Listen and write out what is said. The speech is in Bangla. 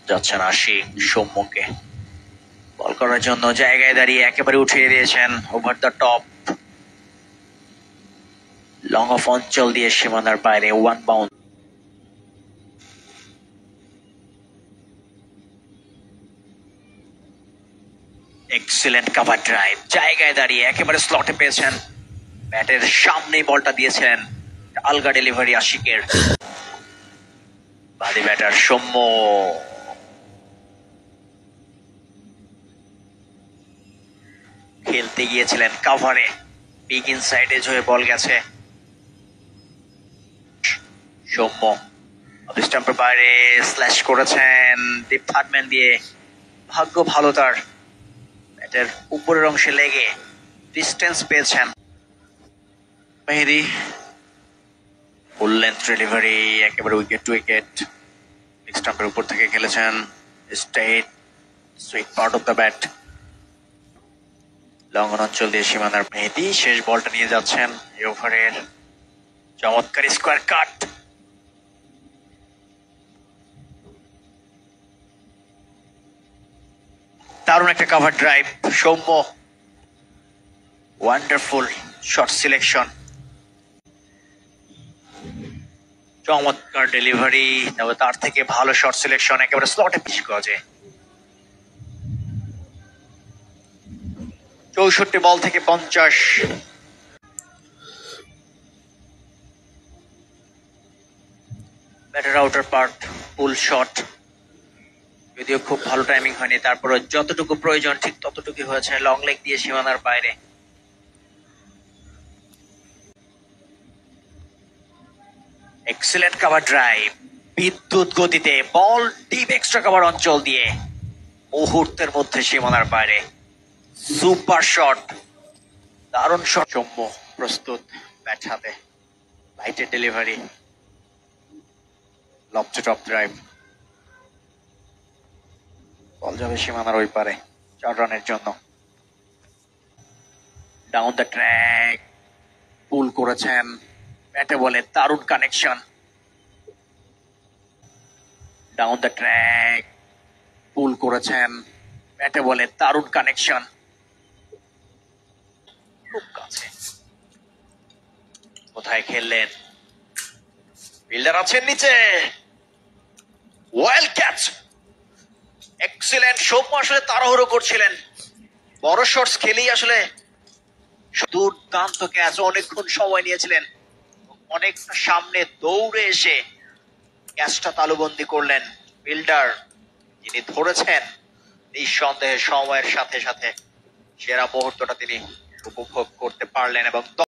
যাচ্ছেন আশিক সৌম্যকে বল করার জন্য জায়গায় দাঁড়িয়ে একেবারে উঠিয়ে দিয়েছেন over the top long of অঞ্চল দিয়ে সীমানার বাইরে one bound. Excellent cover drive, জায়গায় দাঁড়িয়ে একেবারে স্লটে পেয়েছেন, ব্যাটের সামনেই বলটা দিয়েছেন, আলগা ডেলিভারি আশিকের। বাদী ব্যাটার সৌম্য খেলতে গিয়েছিলেন কাভারে, বিগ ইনসাইডে হয়ে বল গেছে। সৌম্য স্টাম্পের বাইরে স্ল্যাশ করেছেন ডিপ থার্ডম্যান দিয়ে, ভাগ্য ভালো তার, ব্যাটের উপরের অংশে লেগে ডিস্টেন্স পেয়েছেন। মেহেদি ফুল লেন্থ ডেলিভারি, একেবারে উইকেট টু উইকেট, স্টাম্পের উপর থেকে খেলেছেন, straight sweet part of the bat, লঙ্ঘন অঞ্চল দিয়ে সীমানার। মেহেদি শেষ বলটা নিয়ে যাচ্ছেন এই ওভারের, চমৎকার স্কোয়ার কাট, দারুণ একটা cover drive Soumya, wonderful shot selection, চমৎকার ডেলিভারি, তবে তার থেকে ভালো শট সিলেকশন, একেবারে স্লটে পিচ গজে। 64 বল থেকে 50। ব্যাটার আউটার পার্ট ফুল শট, যদিও খুব ভালো টাইমিং হয়নি, তারপরে যতটুকু প্রয়োজন ঠিক ততটুকু হয়েছে, লং লেগ দিয়ে সীমানার বাইরে। এক্সিলেন্ট কভার ড্রাইভ, বিদ্যুৎ গতিতে বল ডিপ এক্সট্রা কভার অঞ্চল দিয়ে মুহূর্তের মধ্যে সীমানার বাইরে, সুপার শট, দারুণ শট। সৌম্য প্রস্তুত ব্যাট হাতে, লাইটের ডেলিভারি, লব টু টপ ড্রাইভ, বল যাবে সীমানার ওই পারে 4 রানের জন্য। ডাউন দ্য ট্র্যাক পুল করেছেন, ব্যাটে বলে দারুণ কানেকশন, ডাউন দ্য ট্র্যাক পুল করেছেন, ব্যাটে বলে দারুণ কানেকশন, খুব কাছে, কোথায় খেললেন, ফিল্ডার আছেন নিচে, ওয়েল ক্যাচ, এক্সিলেন্ট। সৌম্য আসলে তাড়াহুড়ো করছিলেন, বড় শটস খেলেই আসলে দুর্দান্ত ক্যাচ, অনেকক্ষণ সময় নিয়েছিলেন, অনেকটা সামনে দৌড়ে এসে ক্যাচটা তালুবন্দি করলেন ফিল্ডার, যিনি ধরেছেন নিঃসন্দেহে সময়ের সাথে সাথে সেরা মুহূর্তটা তিনি উপভোগ করতে পারলেন এবং